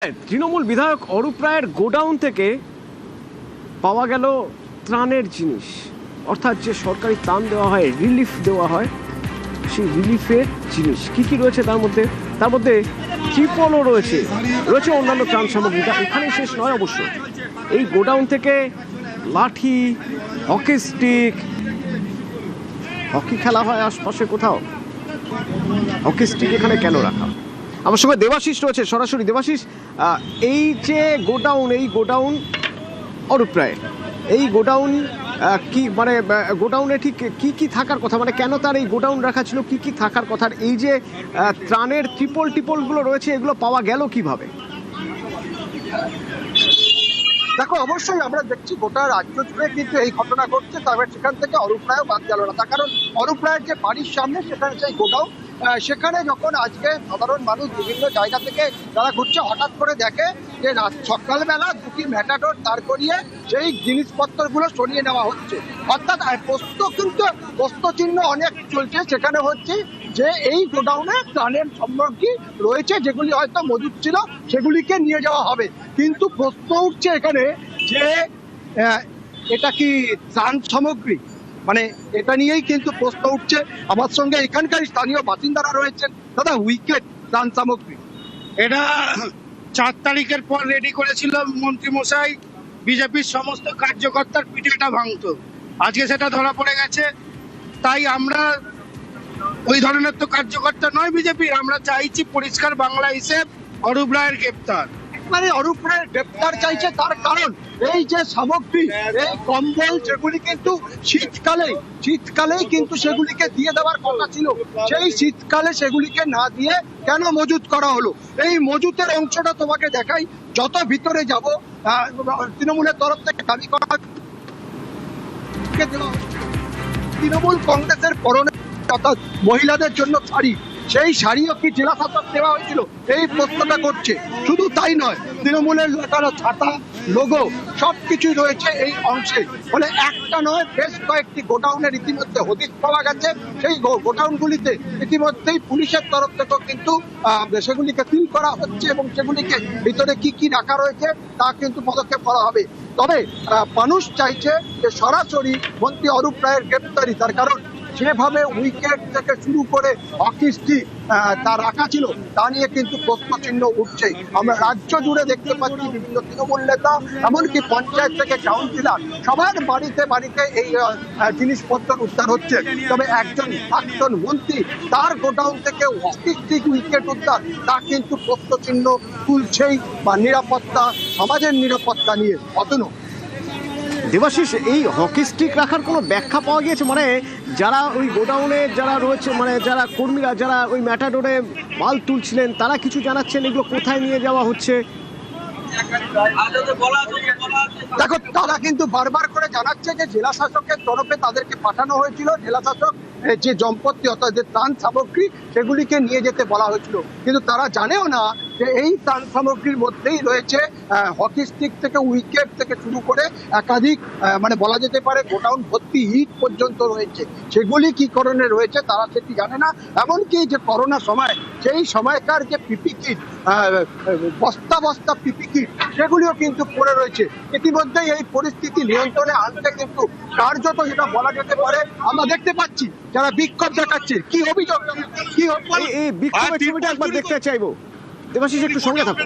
তৃণমূল বিধায়ক অরূপ রায়ের গোডাউন থেকে পাওয়া গেল ত্রাণের জিনিস, অর্থাৎ যে সরকারি ত্রাণ দেওয়া হয়, রিলিফ দেওয়া হয়, সেই রিলিফের জিনিস কি কি রয়েছে তার মধ্যে ত্রিপলও রয়েছে অন্যান্য ত্রাণ সামগ্রী। এখানেই শেষ নয় অবশ্য, এই গোডাউন থেকে লাঠি, হকি স্টিক, হকি খেলা হয় আশপাশে কোথাও, হকি স্টিক এখানে কেন রাখা? আমার সঙ্গে দেবাশিস রয়েছে সরাসরি। দেবাশিস, এই যে গোডাউন অরূপ রায়, এই গোডাউন কি মানে গোডাউনে ঠিক কি কি থাকার কথা, মানে কেন তার এই গোডাউন রাখা ছিল, কি কি থাকার কথা? এই যে ত্রাণের টিপলগুলো রয়েছে, এগুলো পাওয়া গেল কিভাবে? দেখো, অবশ্যই আমরা দেখছি গোটা রাজ্য জুড়ে কিন্তু এই ঘটনা ঘটছে, তবে সেখান থেকে অরূপ রায়ও বাদ গেল না। তার কারণ অরূপ রায়ের যে বাড়ির সামনে সেখানে সেই গোডাউন, সেখানে যখন আজকে সাধারণ মানুষ বিভিন্ন জায়গা থেকে যারা ঘুরছে, হঠাৎ করে দেখে যে সকালবেলা দুটি ম্যাটাডোর দাঁড় করিয়ে সেই জিনিসপত্রগুলো সরিয়ে নেওয়া হচ্ছে। অর্থাৎ প্রশ্নচিহ্ন অনেক চলছে সেখানে হচ্ছে যে এই গোডাউনে ত্রাণের সামগ্রী রয়েছে, যেগুলি হয়তো মজুদ ছিল, সেগুলিকে নিয়ে যাওয়া হবে। কিন্তু প্রশ্ন উঠছে এখানে যে এটা কি ত্রাণ সামগ্রী, মানে এটা নিয়েই কিন্তু প্রশ্ন উঠছে। আমার সঙ্গে এখানকার স্থানীয় বাসিন্দারা রয়েছেন। দাদা, উইকেট ত্রাণ সামগ্রী এটা 4 তারিখের পর রেডি করেছিল মন্ত্রী মশাই, বিজেপির সমস্ত কার্যকর্তার পিঠে এটা ভাঙতো। আজকে সেটা ধরা পড়ে গেছে, তাই আমরা ওই ধরনের তো কার্যকর্তা নয় বিজেপির, আমরা চাইছি পরিষ্কার বাংলা হিসেব অরূপ রায়ের গ্রেপ্তার। মানে অরূপ রায়ের গ্রেপ্তার চাইছে, তার কারণ এই যে সামগ্রী, এই কম্বল, যেগুলি কিন্তু শীতকালেই কিন্তু সেগুলিকে দিয়ে দেওয়ার কথা ছিল, সেই শীতকালে সেগুলিকে না দিয়ে কেন মজুত করা হলো? এই মজুতের অংশটা তোমাকে দেখাই। যত ভিতরে যাব, তৃণমূলের তরফ থেকে দাবি করা তৃণমূল কংগ্রেসের পরনে অর্থাৎ মহিলাদের জন্য শাড়ি, সেই শাড়িও কি জেলা শাসক দেওয়া হয়েছিল, এই প্রশ্নটা করছে। শুধু তাই নয়, তৃণমূলের লেখানো ছাতা, লোগো সবকিছু রয়েছে এই অংশে। ফলে একটা নয়, বেশ কয়েকটি গোডাউনের ইতিমধ্যে হদিশ পাওয়া গেছে। সেই গোডাউনগুলিতে ইতিমধ্যেই পুলিশের তরফ থেকেও কিন্তু সেগুলিকে সিল করা হচ্ছে এবং সেগুলিকে ভিতরে কি কি রাখা রয়েছে তা কিন্তু পদক্ষেপ করা হবে। তবে মানুষ চাইছে যে সরাসরি মন্ত্রী অরূপ রায়ের গ্রেপ্তারি, তার কারণ যেভাবে উইকেট থেকে শুরু করে হকি স্টিক তা রাখা ছিল, তা নিয়ে কিন্তু প্রশ্নচিহ্ন উঠছে। আমরা রাজ্য জুড়ে দেখতে পাচ্ছি বিভিন্ন তৃণমূল নেতা, এমনকি পঞ্চায়েত থেকে কাউন্সিলর, সবার বাড়িতে বাড়িতে এই জিনিসপত্র উদ্ধার হচ্ছে। তবে একজন প্রাক্তন মন্ত্রী, তার গোডাউন থেকে হকি স্টিক, উইকেট উদ্ধার, তা কিন্তু প্রশ্নচিহ্ন তুলছেই, বা নিরাপত্তা, সমাজের নিরাপত্তা নিয়ে। অতনু, দেবাশিস, এই হকি স্টিক রাখার কোনো ব্যাখ্যা পাওয়া গিয়েছে? মানে যারা ওই গোডাউনে যারা রয়েছে, মানে যারা কর্মীরা, যারা ওই ম্যাটাডোরে মাল তুলছিলেন, তারা কিছু জানাচ্ছেন এগুলো কোথায় নিয়ে যাওয়া হচ্ছে? দেখো, তারা কিন্তু বারবার করে জানাচ্ছে যে জেলা শাসকের তরফে তাদেরকে পাঠানো হয়েছিল, জেলা শাসক যে সম্পত্তি অর্থাৎ যে ত্রাণ সামগ্রী, সেগুলিকে নিয়ে যেতে বলা হয়েছিল। কিন্তু তারা জানেও না যে এই ত্রাণ সামগ্রীর মধ্যেই রয়েছে হকি স্টিক থেকে উইকেট থেকে শুরু করে একাধিক, মানে বলা যেতে পারে গোডাউন ভর্তি ইট পর্যন্ত রয়েছে। সেগুলি কি কারণে রয়েছে তারা সেটি জানে না। এমনকি যে করোনা সময়, সেই সময়কার যে পিপি কিট, বস্তা বস্তা পিপি কিট, সেগুলিও কিন্তু পড়ে রয়েছে। ইতিমধ্যেই এই পরিস্থিতি নিয়ন্ত্রণে আনতে কিন্তু কার্যত যেটা বলা যেতে পারে, আমরা দেখতে পাচ্ছি যারা বিক্ষোভ দেখাচ্ছে। কি অভিযোগ, কি এই বিক্ষোভের ছবিটা একবার দেখতে চাইবো। দেবাশিস, একটু সঙ্গে থাকো।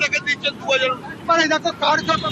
মানে দেখো, কার্যত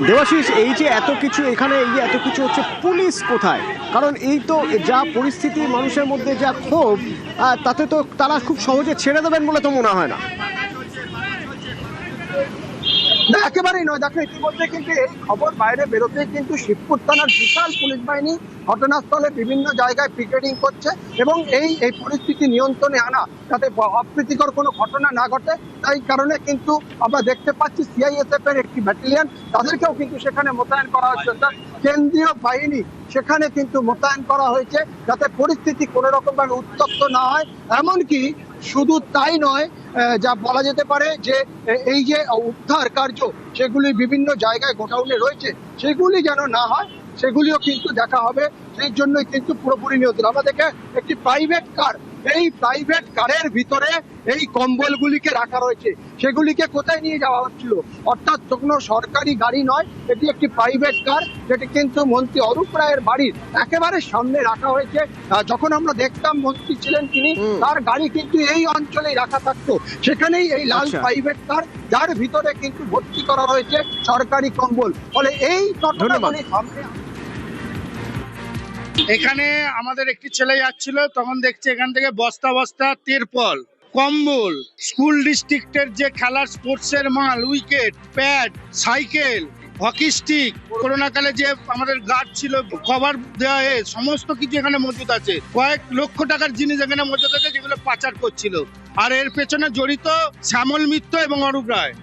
দেবাশিস, এই যে এত কিছু এখানে, এই যে এত কিছু হচ্ছে, পুলিশ কোথায়? কারণ এই তো যা পরিস্থিতি, মানুষের মধ্যে যা ক্ষোভ, তাতে তো তারা খুব সহজে ছেড়ে দেবেন বলে তো মনে হয় না। না, একেবারেই নয়। দেখো, ইতিমধ্যে কিন্তু এই খবর বাইরে বেরোতেই কিন্তু শিবপুর থানার বিশাল পুলিশ বাহিনী ঘটনাস্থলে বিভিন্ন জায়গায় পিকেটিং করছে এবং এই পরিস্থিতি নিয়ন্ত্রণে আনা, যাতে অপ্রীতিকর কোনো ঘটনা না ঘটে, তাই কারণে কিন্তু আমরা দেখতে পাচ্ছি সিআইএসএফ এর একটি ব্যাটালিয়ন, তাদেরকেও কিন্তু সেখানে মোতায়েন করা হচ্ছে। অর্থাৎ কেন্দ্রীয় বাহিনী সেখানে কিন্তু মোতায়েন করা হয়েছে, যাতে পরিস্থিতি কোনো রকম ভাবে উত্তপ্ত না হয়। এমনকি শুধু তাই নয়, যা বলা যেতে পারে যে এই যে উদ্ধার কার্য সেগুলি বিভিন্ন জায়গায় গোডাউনে রয়েছে, সেগুলি যেন না হয় সেগুলিও কিন্তু দেখা হবে। সেই জন্যই কিন্তু পুরোপুরি নিয়ন্ত্রণ। আমাদেরকে একটি প্রাইভেট কার, এই প্রাইভেট কারের ভিতরে এই কম্বলগুলিকে রাখা রয়েছে। সেগুলিকে কোথায় নিয়ে যাওয়া হচ্ছিল? অর্থাৎ কোনো সরকারি গাড়ি নয়, এটি একটি প্রাইভেট কার, যেটি কিন্তু মন্ত্রী অরূপ রায়ের বাড়ির একেবারে সামনে রাখা হয়েছে। যখন আমরা দেখতাম মন্ত্রী ছিলেন তিনি, তার গাড়ি কিন্তু এই অঞ্চলেই রাখা থাকতো। সেখানেই এই লাল প্রাইভেট কার, যার ভিতরে কিন্তু ভর্তি করা রয়েছে সরকারি কম্বল। ফলে এই ঘটনাগুলি সামনে এখানে আমাদের একটি ছেলে যাচ্ছিল, তখন দেখছে এখান থেকে বস্তা বস্তা তিরপল, কম্বল, স্কুল ডিস্ট্রিক্টের যে খেলার স্পোর্টসের মাল, wicket, pad, cycle, hockey stick, corona কালে যে আমাদের গার্ড ছিল, কভার দেওয়া, সমস্ত কিছু এখানে মজুদ আছে। কয়েক লক্ষ টাকার জিনিস এখানে মজুদ আছে, যেগুলো পাচার করছিল। আর এর পেছনে জড়িত শ্যামল মিত্র এবং অরূপ রায়।